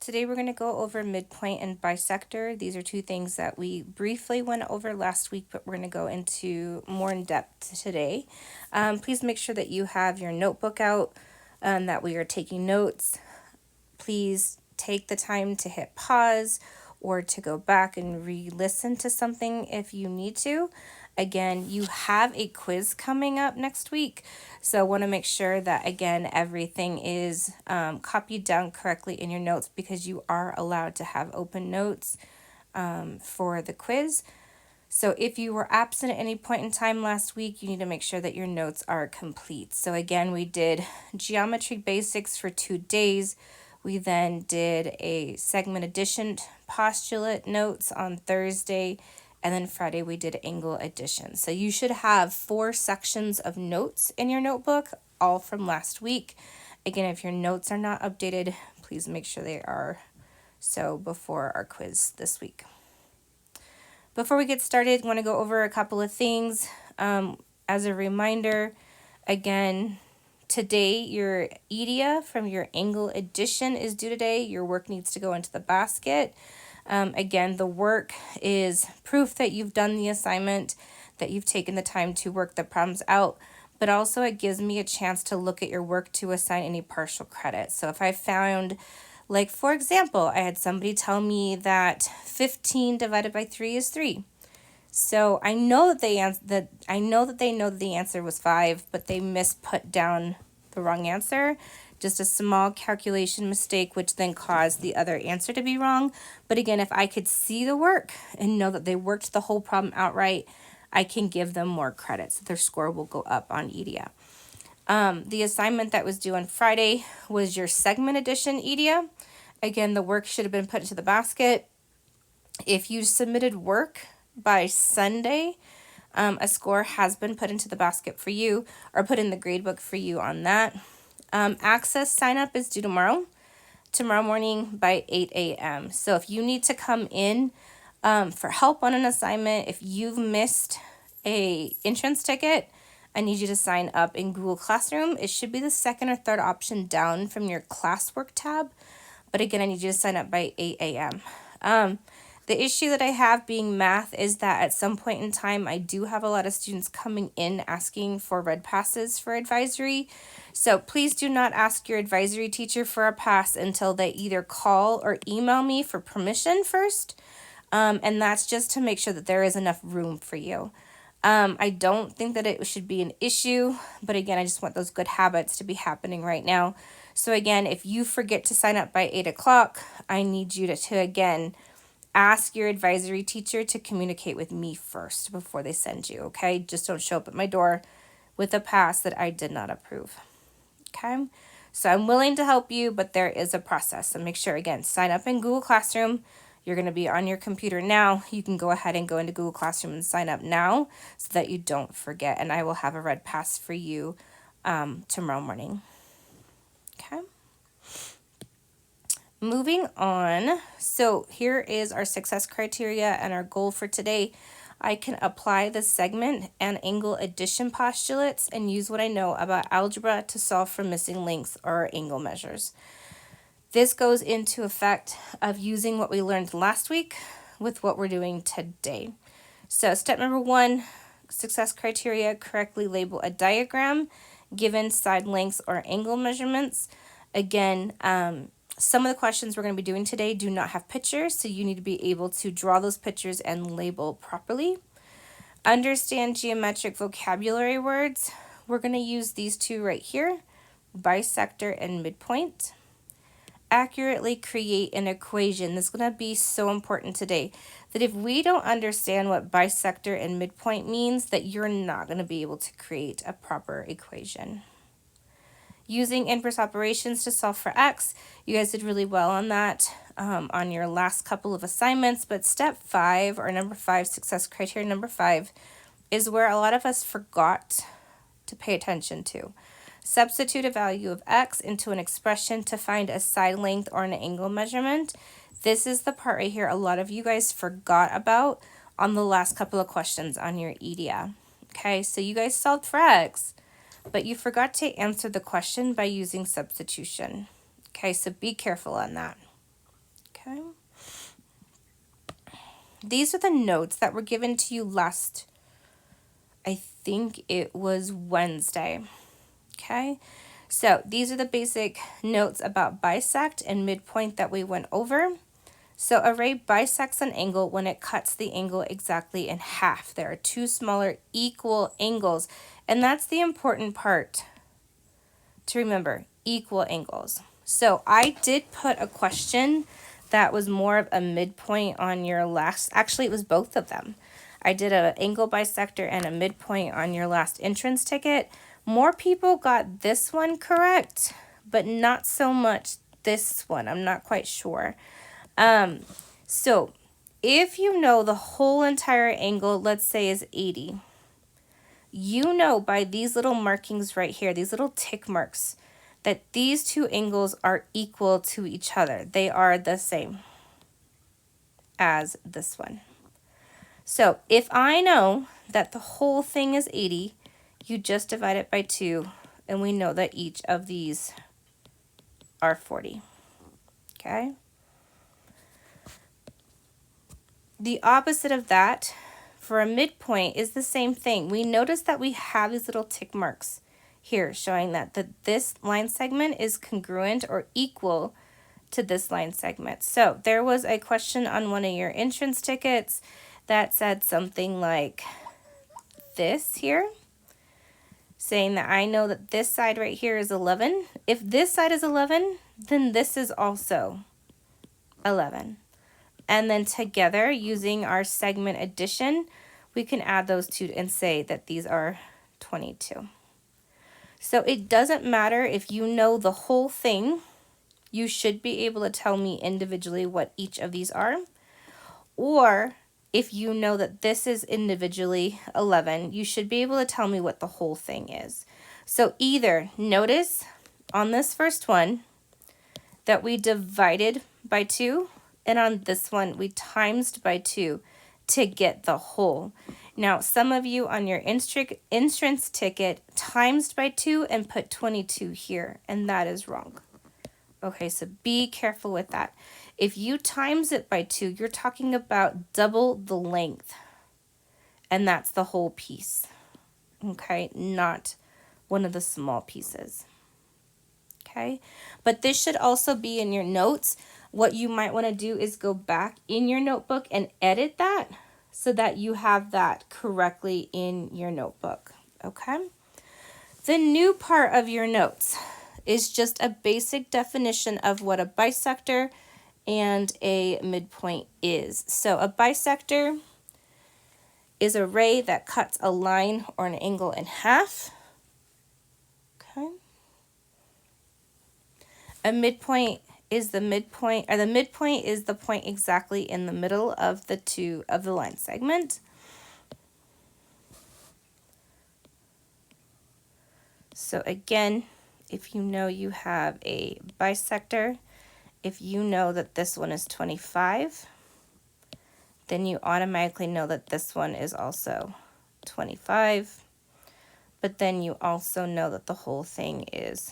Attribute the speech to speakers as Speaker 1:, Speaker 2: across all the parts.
Speaker 1: Today we're going to go over midpoint and bisector. These are two things that we briefly went over last week, but we're going to go into more in depth today. Please make sure that you have your notebook out, that we are taking notes. Please take the time to hit pause or to go back and re-listen to something if you need to. Again, you have a quiz coming up next week, so I want to make sure that, again, everything is copied down correctly in your notes, because you are allowed to have open notes for the quiz. So if you were absent at any point in time last week, you need to make sure that your notes are complete. So again, we did geometry basics for 2 days. We then did a segment addition postulate notes on Thursday, and then Friday we did angle addition. So you should have 4 sections of notes in your notebook, all from last week. Again, if your notes are not updated, please make sure they are so before our quiz this week. Before we get started, I want to go over a couple of things. As a reminder, again, today your EDIA from your angle addition is due today. Your work needs to go into the basket. Again, the work is proof that you've done the assignment, that you've taken the time to work the problems out, but also it gives me a chance to look at your work to assign any partial credit. So if I found, like for example, I had somebody tell me that 15 divided by 3 is 3. So I know that they know that the answer was 5, but they misput down the wrong answer. Just a small calculation mistake, which then caused the other answer to be wrong. But again, if I could see the work and know that they worked the whole problem outright, I can give them more credit, so their score will go up on EDIA. The assignment that was due on Friday was your segment addition EDIA. Again, the work should have been put into the basket. If you submitted work by Sunday, a score has been put into the basket for you, or put in the gradebook for you on that. Access sign up is due tomorrow morning by 8 a.m. So if you need to come in for help on an assignment, if you've missed a entrance ticket, I need you to sign up in Google Classroom. It should be the second or third option down from your classwork tab. But again, I need you to sign up by 8 a.m. The issue that I have being math is that at some point in time, I do have a lot of students coming in asking for red passes for advisory. So please do not ask your advisory teacher for a pass until they either call or email me for permission first. And that's just to make sure that there is enough room for you. I don't think that it should be an issue, but again, I just want those good habits to be happening right now. So again, if you forget to sign up by 8 o'clock, I need you to again, ask your advisory teacher to communicate with me first before they send you, okay? Just don't show up at my door with a pass that I did not approve, okay? So I'm willing to help you, but there is a process. So make sure, again, sign up in Google Classroom. You're going to be on your computer now. You can go ahead and go into Google Classroom and sign up now so that you don't forget. And I will have a red pass for you tomorrow morning, okay? Moving on, so here is our success criteria and our goal for today. I can apply the segment and angle addition postulates and use what I know about algebra to solve for missing lengths or angle measures. This goes into effect of using what we learned last week with what we're doing today. So step number 1, success criteria, correctly label a diagram given side lengths or angle measurements. Again, some of the questions we're going to be doing today do not have pictures, so you need to be able to draw those pictures and label properly. Understand geometric vocabulary words. We're going to use these two right here, bisector and midpoint. Accurately create an equation. This is going to be so important today, that if we don't understand what bisector and midpoint means, that you're not going to be able to create a proper equation. Using inverse operations to solve for x. You guys did really well on that on your last couple of assignments, but step 5, or number 5, success criteria number 5, is where a lot of us forgot to pay attention to. Substitute a value of x into an expression to find a side length or an angle measurement. This is the part right here a lot of you guys forgot about on the last couple of questions on your EDIA. Okay, so you guys solved for x, but you forgot to answer the question by using substitution. Okay, so be careful on that. these are the notes that were given to you last, I think it was Wednesday. Okay, so these are the basic notes about bisect and midpoint that we went over. So a ray bisects an angle when it cuts the angle exactly in half. There are two smaller equal angles, and that's the important part to remember, equal angles. So I did put a question that was more of a midpoint on your last, actually it was both of them. I did an angle bisector and a midpoint on your last entrance ticket. More people got this one correct, but not so much this one. I'm not quite sure. So if you know the whole entire angle, let's say is 80, you know by these little markings right here, these little tick marks, that these two angles are equal to each other. They are the same as this one. So if I know that the whole thing is 80, you just divide it by 2, and we know that each of these are 40. Okay? The opposite of that for a midpoint is the same thing. We notice that we have these little tick marks here showing that this line segment is congruent or equal to this line segment. So there was a question on one of your entrance tickets that said something like this here, saying that I know that this side right here is 11. If this side is 11, then this is also 11. And then together, using our segment addition, we can add those two and say that these are 22. So it doesn't matter if you know the whole thing, you should be able to tell me individually what each of these are. Or if you know that this is individually 11, you should be able to tell me what the whole thing is. So either notice on this first one that we divided by 2, and on this one we timesed by 2 to get the whole. Now, some of you on your entrance ticket timesed by 2 and put 22 here, and that is wrong. Okay, so be careful with that. If you times it by 2, you're talking about double the length, and that's the whole piece. Okay, not one of the small pieces. Okay, but this should also be in your notes. What you might want to do is go back in your notebook and edit that so that you have that correctly in your notebook. Okay, the new part of your notes is just a basic definition of what a bisector and a midpoint is. So a bisector is a ray that cuts a line or an angle in half. Okay. A midpoint is the midpoint, or the midpoint is the point exactly in the middle of the line segment. So again, if you know you have a bisector, if you know that this one is 25, then you automatically know that this one is also 25, but then you also know that the whole thing is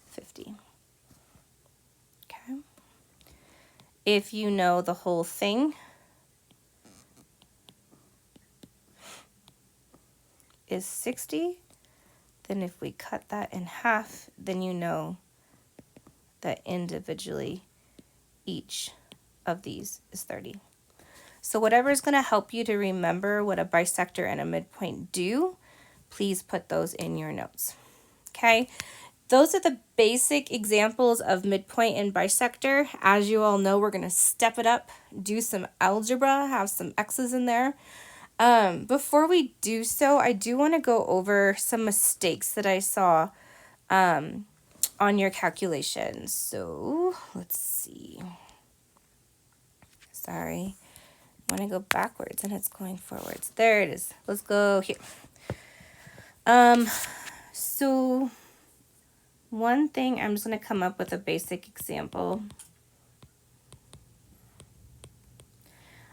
Speaker 1: 50. Okay. If you know the whole thing is 60, then if we cut that in half, then you know that individually each of these is 30. So whatever is going to help you to remember what a bisector and a midpoint do, please put those in your notes. Okay, those are the basic examples of midpoint and bisector. As you all know, we're going to step it up, do some algebra, have some X's in there. Before we do so, I do want to go over some mistakes that I saw on your calculations. So let's see. Sorry. I want to go backwards and it's going forwards. There it is. Let's go here. So one thing, I'm just going to come up with a basic example.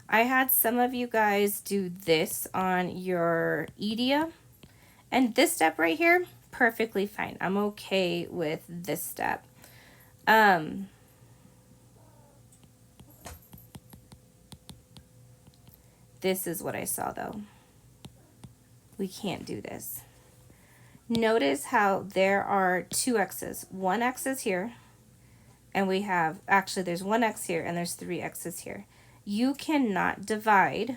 Speaker 1: I had some of you guys do this on your EDIA, and this step right here, perfectly fine. I'm okay with this step. This is what I saw though. We can't do this. Notice how there are two x's. One x is here, and we have, actually there's one x here and there's three x's here. You cannot divide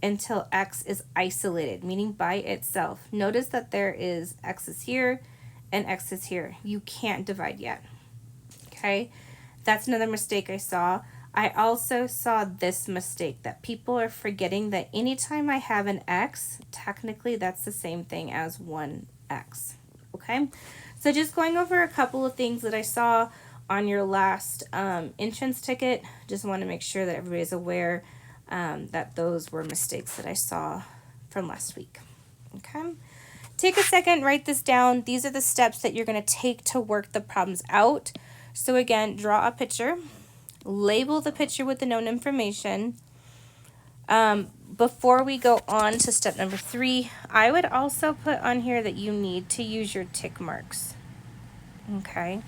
Speaker 1: until x is isolated, meaning by itself. Notice that there is x's here and x's here. You can't divide yet. Okay, that's another mistake I saw. I also saw this mistake that people are forgetting that anytime I have an x, technically that's the same thing as 1x. Okay, so just going over a couple of things that I saw on your last entrance ticket. Just want to make sure that everybody's aware that those were mistakes that I saw from last week. Okay, take a second, write this down. These are the steps that you're going to take to work the problems out. So again, draw a picture, label the picture with the known information. Before we go on to step number 3, I would also put on here that you need to use your tick marks. Okay,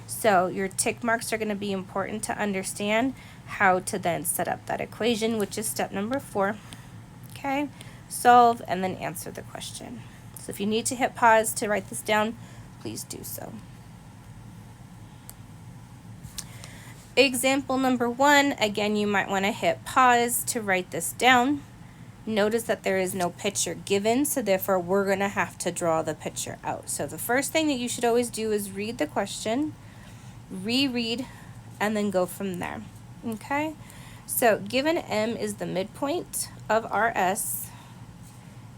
Speaker 1: so your tick marks are going to be important to understand how to then set up that equation, which is step number 4. Okay, solve and then answer the question. So if you need to hit pause to write this down, please do so. Example number 1, again, you might want to hit pause to write this down. Notice that there is no picture given, so therefore we're going to have to draw the picture out. So the first thing that you should always do is read the question, reread, and then go from there. Okay, so given M is the midpoint of RS,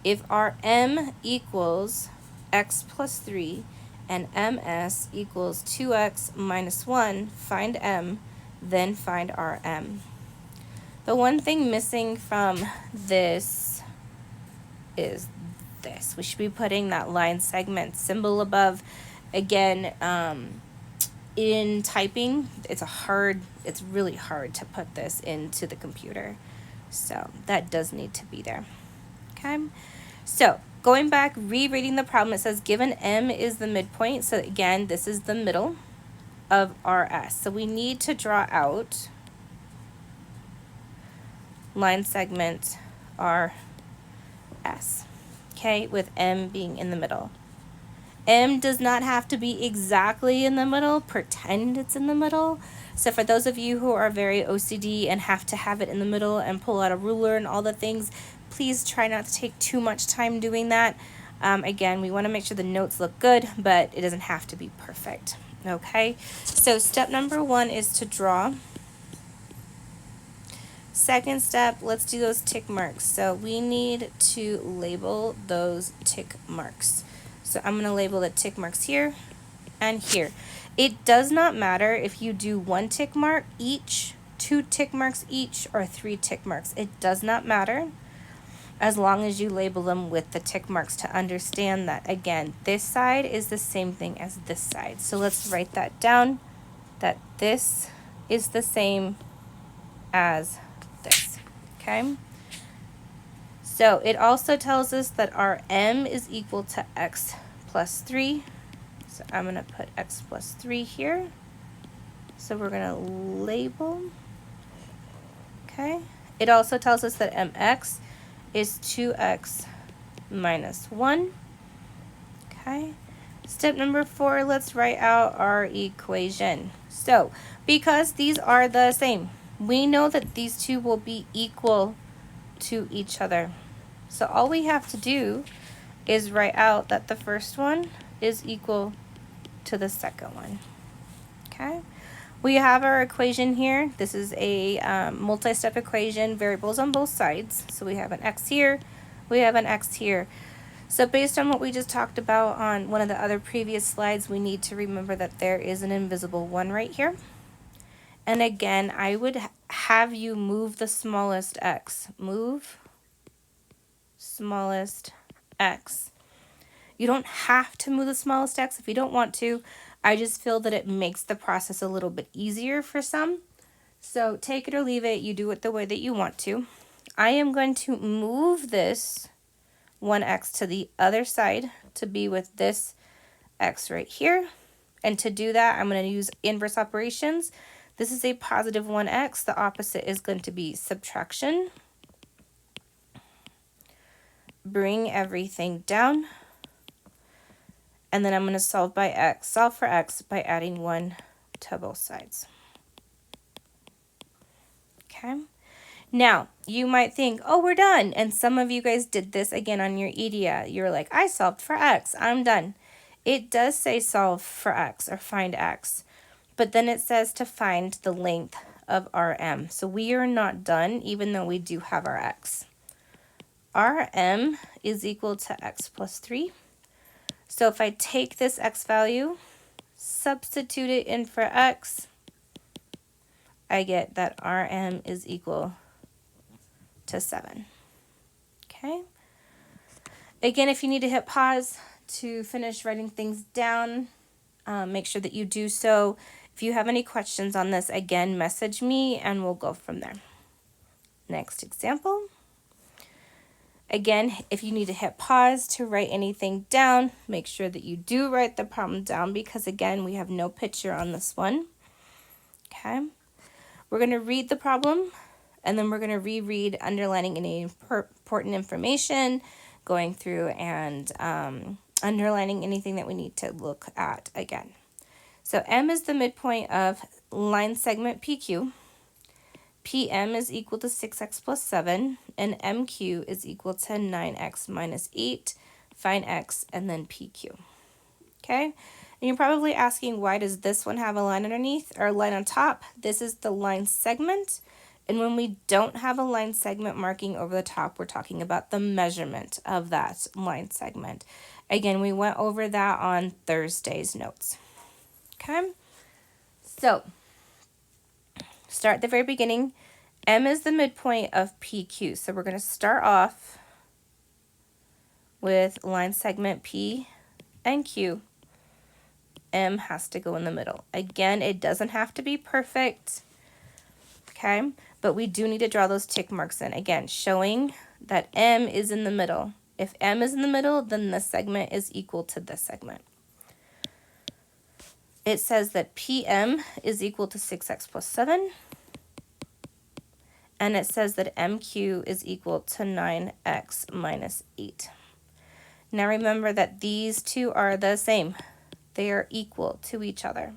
Speaker 1: if RM equals x plus 3 and MS equals 2x minus 1, find M, then find RM. The one thing missing from this is this. We should be putting that line segment symbol above. Again, in typing, it's really hard to put this into the computer. So that does need to be there. Okay, so going back, rereading the problem, it says given M is the midpoint. So again, this is the middle of RS. So we need to draw out line segment RS, okay, with M being in the middle. M does not have to be exactly in the middle. Pretend it's in the middle. So for those of you who are very OCD and have to have it in the middle and pull out a ruler and all the things, please try not to take too much time doing that. Again, we want to make sure the notes look good, but it doesn't have to be perfect. Okay, so step number 1 is to draw. Second step, let's do those tick marks. So we need to label those tick marks. So I'm going to label the tick marks here and here. It does not matter if you do 1 tick mark each, 2 tick marks each, or 3 tick marks. It does not matter as long as you label them with the tick marks to understand that, again, this side is the same thing as this side. So let's write that down, that this is the same as this. Okay? So it also tells us that our M is equal to x plus 3. So I'm going to put x plus 3 here. So we're going to label. Okay. It also tells us that mx is 2x minus 1. Okay. Step number 4, let's write out our equation. So because these are the same, we know that these two will be equal to each other. So all we have to do is write out that the first one is equal to the second one. Okay, we have our equation here. This is a multi-step equation, variables on both sides. So we have an x here, we have an x here. So based on what we just talked about on one of the other previous slides, we need to remember that there is an invisible 1 right here. And again, I would have you move the smallest x. Move smallest x. You don't have to move the smallest x if you don't want to. I just feel that it makes the process a little bit easier for some. So take it or leave it. You do it the way that you want to. I am going to move this 1x to the other side to be with this x right here. And to do that, I'm going to use inverse operations. This is a positive 1x. The opposite is going to be subtraction. bring everything down, and then I'm going to solve for x by adding 1 to both sides. Okay. Now, you might think, oh, we're done. And some of you guys did this again on your EDIA. You're like, I solved for x. I'm done. It does say solve for x or find x, but then it says to find the length of RM. So we are not done, even though we do have our x. RM is equal to x plus 3. So if I take this x value, substitute it in for x, I get that RM is equal to 7. Okay. Again, if you need to hit pause to finish writing things down, make sure that you do so. If you have any questions on this, again, message me and we'll go from there. Next example. Again, if you need to hit pause to write anything down, make sure that you do write the problem down because, again, we have no picture on this one. Okay. We're going to read the problem, and then we're going to reread, underlining any important information, going through and underlining anything that we need to look at again. So M is the midpoint of line segment PQ. PM is equal to 6x plus 7, and MQ is equal to 9x minus 8. Find x, and then PQ. Okay? And you're probably asking, why does this one have a line underneath or a line on top? This is the line segment. And when we don't have a line segment marking over the top, we're talking about the measurement of that line segment. Again, we went over that on Thursday's notes. Okay? So, start at the very beginning. M is the midpoint of PQ. So we're going to start off with line segment P and Q. M has to go in the middle. Again, it doesn't have to be perfect. Okay? But we do need to draw those tick marks in. Again, showing that M is in the middle. If M is in the middle, then this segment is equal to this segment. It says that PM is equal to 6x plus 7. And it says that MQ is equal to 9x minus 8. Now remember that these two are the same. They are equal to each other.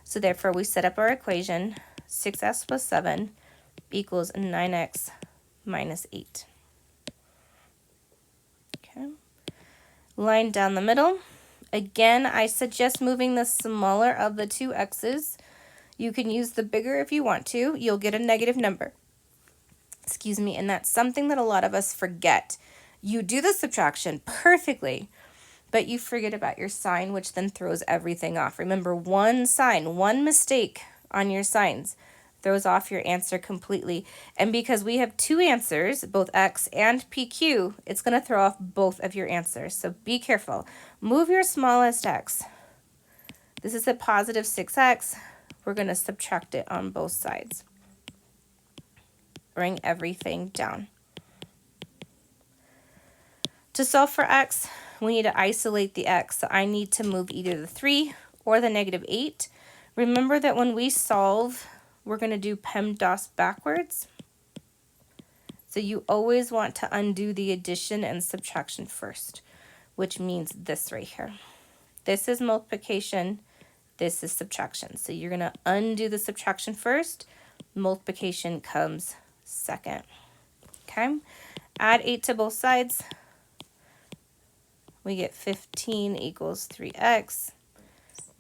Speaker 1: So therefore we set up our equation, 6x plus 7 equals 9x minus 8. Okay. Line down the middle. Again, I suggest moving the smaller of the two x's. You can use the bigger if you want to. You'll get a negative number. Excuse me, and that's something that a lot of us forget. You do the subtraction perfectly, but you forget about your sign, which then throws everything off. Remember, one sign, one mistake on your signs throws off your answer completely. And because we have two answers, both x and PQ, it's going to throw off both of your answers. So be careful. Move your smallest x. This is a positive 6x. We're going to subtract it on both sides. Bring everything down. To solve for x, we need to isolate the x. So I need to move either the 3 or the negative 8. Remember that when we solve, we're going to do PEMDAS backwards. So you always want to undo the addition and subtraction first, which means this right here. This is multiplication. This is subtraction. So you're going to undo the subtraction first. Multiplication comes second. Okay? Add 8 to both sides. We get 15 equals 3x.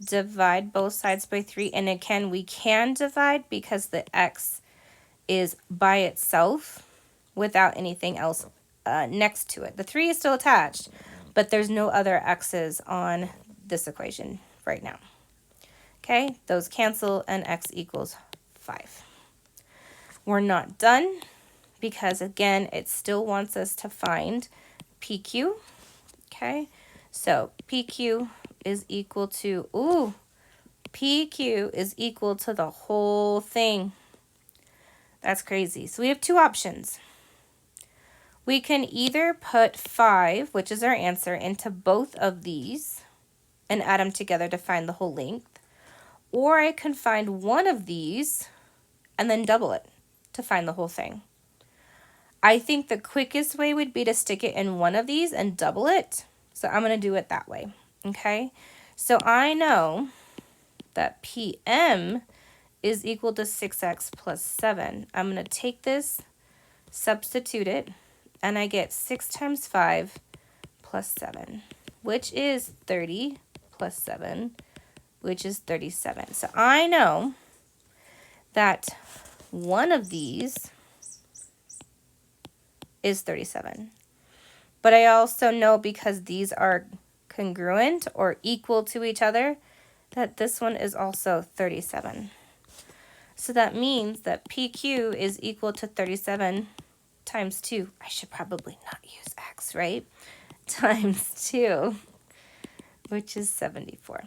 Speaker 1: Divide both sides by 3. And again, we can divide because the x is by itself without anything else next to it. The 3 is still attached, but there's no other x's on this equation right now. Okay, those cancel and x equals 5. We're not done because, again, it still wants us to find PQ. Okay, so PQ is equal to, PQ is equal to the whole thing. That's crazy. So we have two options. We can either put 5, which is our answer, into both of these and add them together to find the whole length. Or I can find one of these and then double it to find the whole thing. I think the quickest way would be to stick it in one of these and double it. So I'm going to do it that way. Okay. So I know that PM is equal to 6x plus 7. I'm going to take this, substitute it, and I get 6 times 5 plus 7, which is 30 plus 7, which is 37. So I know that one of these is 37. But I also know, because these are congruent or equal to each other, that this one is also 37. So that means that PQ is equal to 37 times 2. I should probably not use X, right? Times 2, which is 74.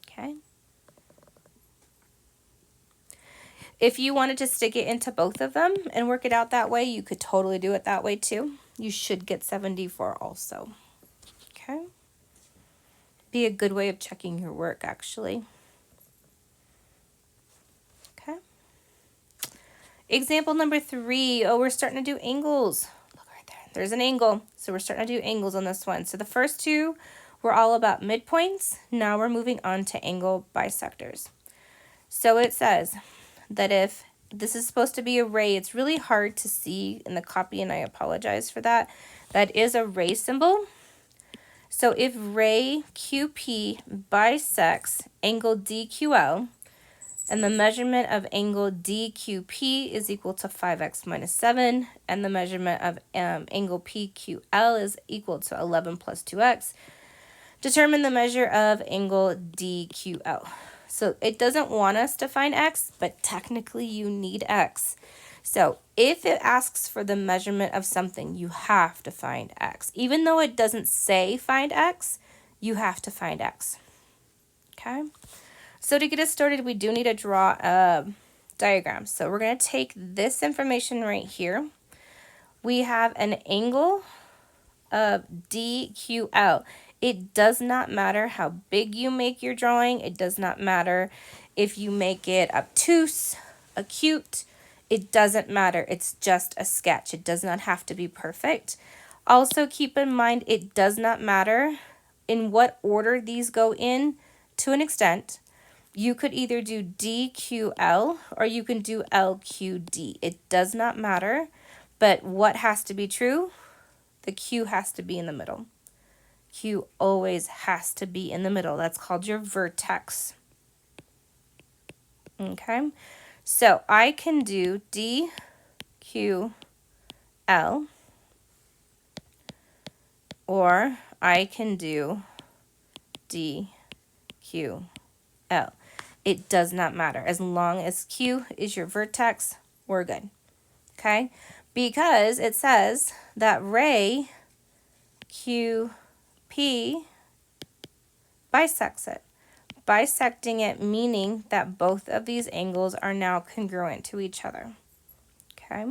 Speaker 1: Okay. If you wanted to stick it into both of them and work it out that way, you could totally do it that way too. You should get 74 also. Okay. Be a good way of checking your work, actually. Okay. Example number 3. Oh, we're starting to do angles. Look right there. There's an angle. So we're starting to do angles on this one. So the first two were all about midpoints. Now we're moving on to angle bisectors. So it says that if this is supposed to be a ray, it's really hard to see in the copy, and I apologize for that. That is a ray symbol. So if ray QP bisects angle DQL, and the measurement of angle DQP is equal to 5x minus 7, and the measurement of angle PQL is equal to 11 plus 2x, determine the measure of angle DQL. So it doesn't want us to find x, but technically you need x. So if it asks for the measurement of something, you have to find x. Even though it doesn't say find x, you have to find x. Okay? So to get us started, we do need to draw a diagram. So we're going to take this information right here. We have an angle of DQL. It does not matter how big you make your drawing. It does not matter if you make it obtuse, acute. It doesn't matter. It's just a sketch. It does not have to be perfect. Also keep in mind, it does not matter in what order these go in. To an extent, you could either do DQL or you can do LQD. It does not matter, but what has to be true? The Q has to be in the middle. Q always has to be in the middle. That's called your vertex. Okay, so I can do DQL, or I can do DQL. It does not matter. As long as Q is your vertex, we're good. Okay, because it says that ray QP bisects it. Bisecting it meaning that both of these angles are now congruent to each other. Okay.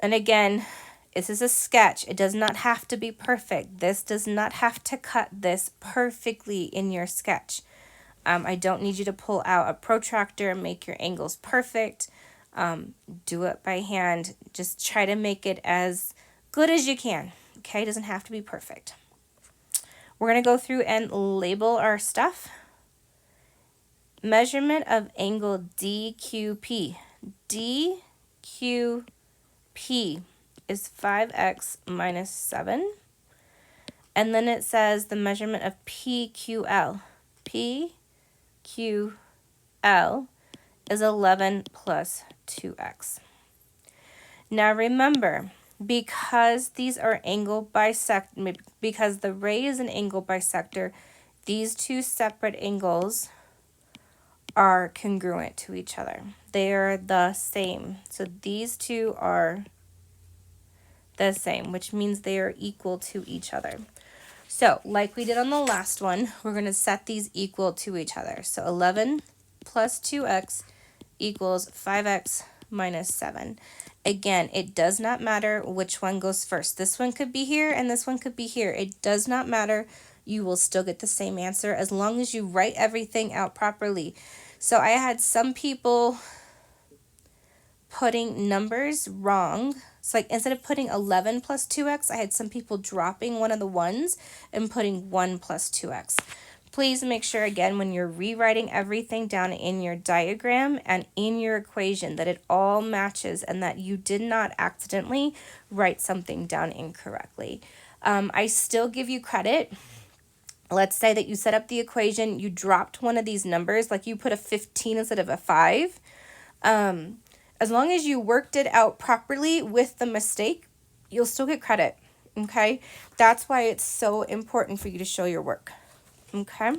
Speaker 1: And again, this is a sketch. It does not have to be perfect. This does not have to cut this perfectly in your sketch. I don't need you to pull out a protractor and make your angles perfect. Do it by hand. Just try to make it as good as you can. Okay, it doesn't have to be perfect. We're going to go through and label our stuff. Measurement of angle DQP. DQP is 5x minus 7. And then it says the measurement of PQL. PQL is 11 plus 2x. Now remember, because these are angle bisect, because the ray is an angle bisector, these two separate angles are congruent to each other. They are the same. So these two are the same, which means they are equal to each other. So like we did on the last one, we're going to set these equal to each other. So 11 plus 2x equals 5x minus 7. Again, it does not matter which one goes first. This one could be here and this one could be here. It does not matter. You will still get the same answer as long as you write everything out properly. So I had some people putting numbers wrong. So like instead of putting 11 plus 2x, I had some people dropping one of the ones and putting 1 plus 2x. Please make sure, again, when you're rewriting everything down in your diagram and in your equation, that it all matches and that you did not accidentally write something down incorrectly. I still give you credit. Let's say that you set up the equation, you dropped one of these numbers, like you put a 15 instead of a 5. As long as you worked it out properly with the mistake, you'll still get credit, okay? That's why it's so important for you to show your work, okay?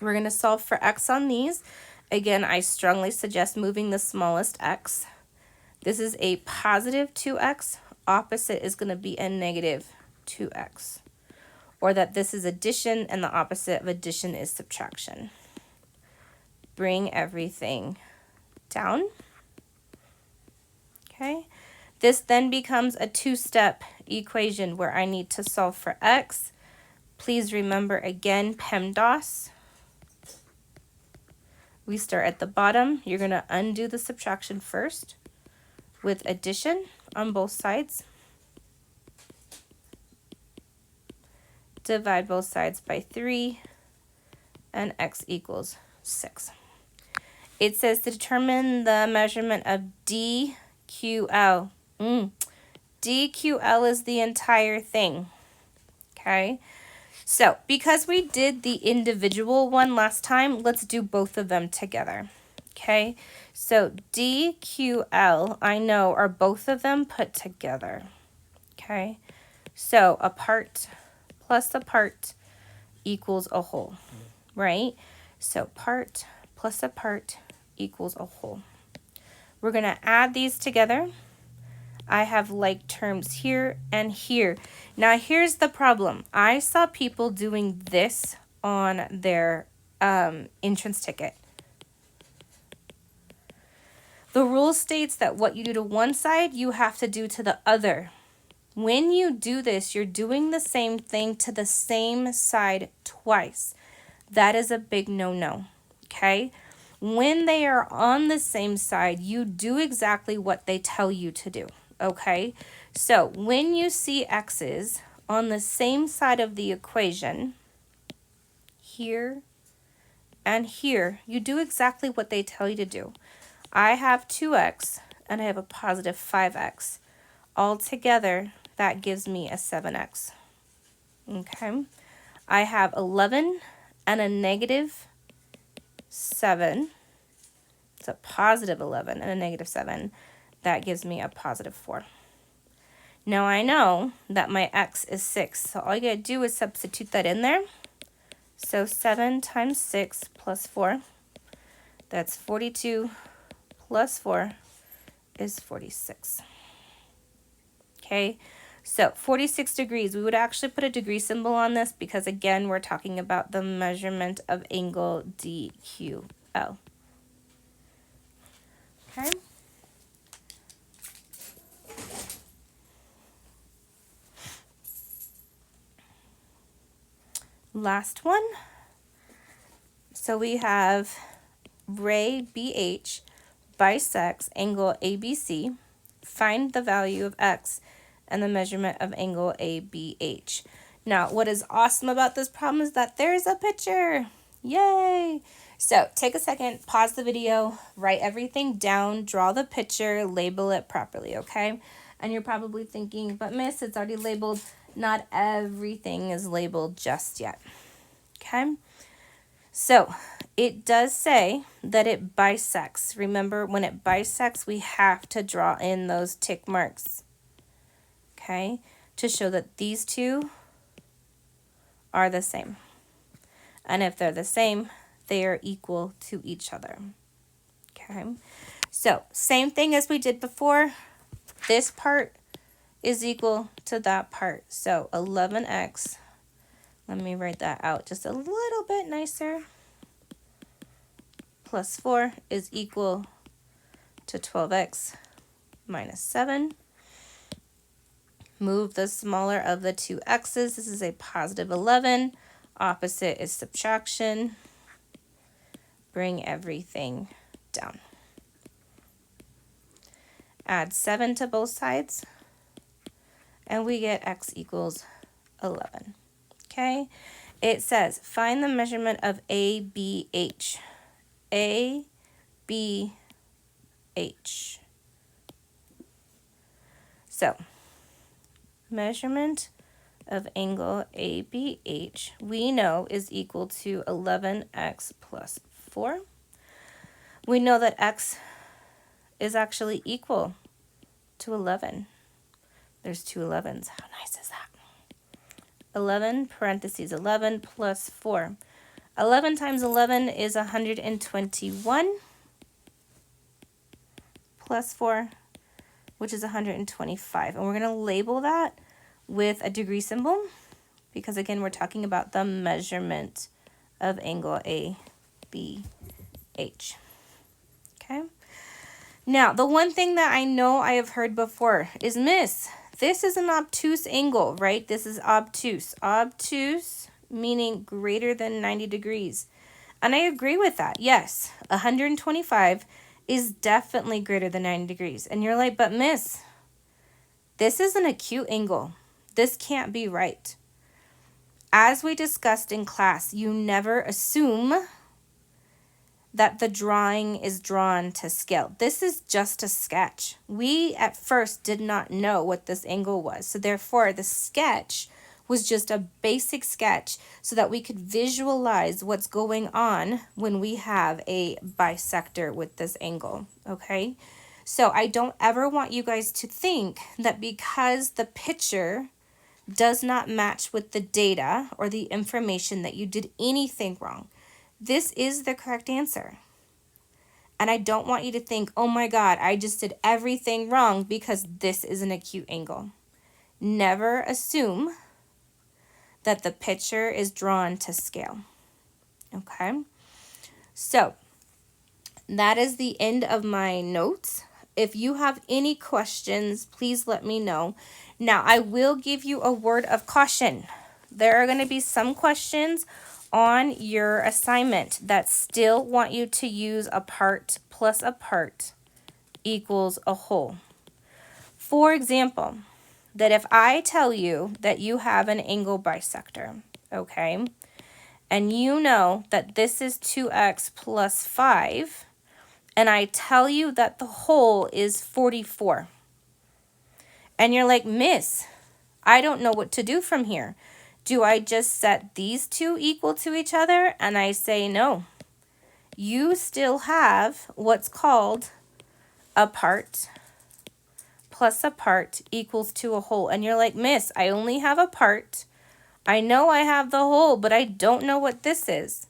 Speaker 1: We're going to solve for x on these. Again, I strongly suggest moving the smallest x. This is a positive 2x. Opposite is going to be a negative 2x. Or that this is addition and the opposite of addition is subtraction. Bring everything down. Okay. This then becomes a two-step equation where I need to solve for x. Please remember again, PEMDAS. We start at the bottom. You're going to undo the subtraction first with addition on both sides. Divide both sides by 3, and x equals 6. It says to determine the measurement of DQL. DQL is the entire thing, okay? So, because we did the individual one last time, let's do both of them together, okay? So, DQL, I know, are both of them put together, okay? So, a part plus a part equals a whole, right? So part plus a part equals a whole. We're going to add these together. I have like terms here and here. Now here's the problem. I saw people doing this on their entrance ticket. The rule states that what you do to one side, you have to do to the other. When you do this, you're doing the same thing to the same side twice. That is a big no-no, okay? When they are on the same side, you do exactly what they tell you to do, okay? So when you see x's on the same side of the equation, here and here, you do exactly what they tell you to do. I have 2x and I have a positive 5x. Altogether, that gives me a 7x, okay? I have 11 and a negative 7. It's a positive 11 and a negative 7. That gives me a positive 4. Now I know that my x is 6, so all you gotta do is substitute that in there. So 7 times 6 plus 4, that's 42 plus 4 is 46. Okay, so 46 degrees. We would actually put a degree symbol on this because, again, we're talking about the measurement of angle DQL. Okay. Last one. So we have ray BH bisects angle ABC. Find the value of x and the measurement of angle ABH. Now, what is awesome about this problem is that there's a picture. Yay! So take a second, pause the video, write everything down, draw the picture, label it properly, okay? And you're probably thinking, but miss, it's already labeled. Not everything is labeled just yet, okay? So it does say that it bisects. Remember, when it bisects, we have to draw in those tick marks, okay, to show that these two are the same. And if they're the same, they are equal to each other, okay? So same thing as we did before. This part is equal to that part. So 11x, let me write that out just a little bit nicer, plus 4 is equal to 12x minus 7. Move the smaller of the two x's. This is a positive 11. Opposite is subtraction. Bring everything down. add 7 to both sides, and we get x equals 11. Okay, it says find the measurement of ABH. ABH. So, measurement of angle ABH we know is equal to 11x plus 4. We know that x is actually equal to 11. There's two 11s. How nice is that? 11 parentheses 11 plus 4. 11 times 11 is 121 plus 4, which is 125. And we're going to label that with a degree symbol because, again, we're talking about the measurement of angle ABH. Okay? Now, the one thing that I know I have heard before is, Miss, this is an obtuse angle, right? This is obtuse. Obtuse meaning greater than 90 degrees. And I agree with that. Yes, 125 is definitely greater than 90 degrees. And you're like, but Miss, this is an acute angle. This can't be right. As we discussed in class, you never assume that the drawing is drawn to scale. This is just a sketch. We at first did not know what this angle was. So therefore, the sketch was just a basic sketch so that we could visualize what's going on when we have a bisector with this angle, okay? So I don't ever want you guys to think that because the picture does not match with the data or the information that you did anything wrong. This is the correct answer. And I don't want you to think, oh my God, I just did everything wrong because this is an acute angle. Never assume that the picture is drawn to scale. Okay? So, that is the end of my notes. If you have any questions, please let me know. Now, I will give you a word of caution. There are going to be some questions on your assignment that still want you to use a part plus a part equals a whole. For example, that if I tell you that you have an angle bisector, okay, and you know that this is 2x plus 5, and I tell you that the whole is 44, and you're like, Miss, I don't know what to do from here. Do I just set these two equal to each other? And I say no. You still have what's called a part plus a part equals to a whole. And you're like, Miss, I only have a part. I know I have the whole, but I don't know what this is.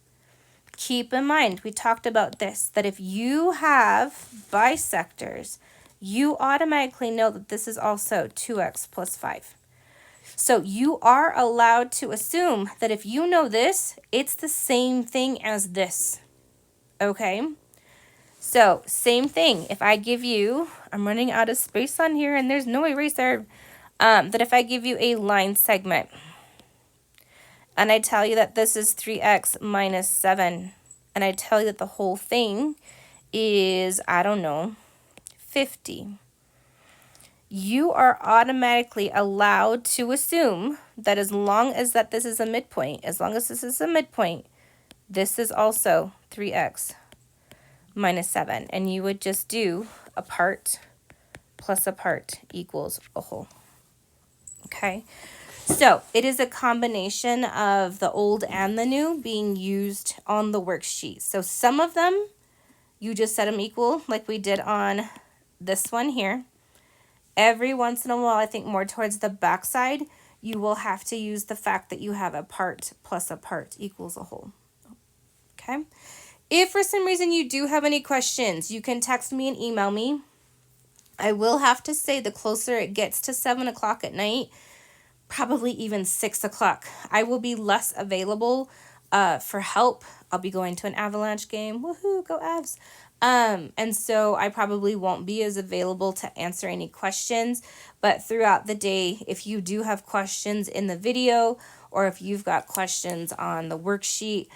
Speaker 1: Keep in mind, we talked about this, that if you have bisectors, you automatically know that this is also 2x plus 5. So you are allowed to assume that if you know this, it's the same thing as this. Okay? So, same thing. If I give you, I'm running out of space on here and there's no eraser, that if I give you a line segment and I tell you that this is 3x minus 7 and I tell you that the whole thing is, I don't know, 50. You are automatically allowed to assume that as long as that this is a midpoint, this is also 3x minus 7. And you would just do a part plus a part equals a whole. Okay? So it is a combination of the old and the new being used on the worksheet. So some of them, you just set them equal like we did on this one here. Every once in a while, I think more towards the back side, you will have to use the fact that you have a part plus a part equals a whole. Okay? If for some reason you do have any questions, you can text me and email me. I will have to say the closer it gets to 7 o'clock at night, probably even 6 o'clock, I will be less available for help. I'll be going to an Avalanche game. Woohoo, go Avs. And so I probably won't be as available to answer any questions, but throughout the day, if you do have questions in the video or if you've got questions on the worksheet,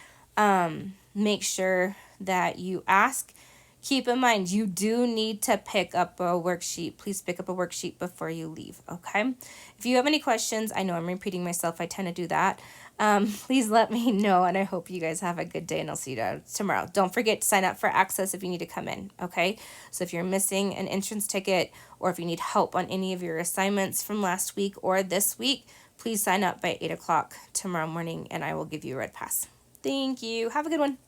Speaker 1: make sure that you ask. keep in mind, you do need to pick up a worksheet. Please pick up a worksheet before you leave, okay? If you have any questions, I know I'm repeating myself. I tend to do that. Please let me know, and I hope you guys have a good day, and I'll see you tomorrow. Don't forget to sign up for Access if you need to come in, okay? So if you're missing an entrance ticket, or if you need help on any of your assignments from last week or this week, please sign up by 8 o'clock tomorrow morning, and I will give you a red pass. Thank you. Have a good one.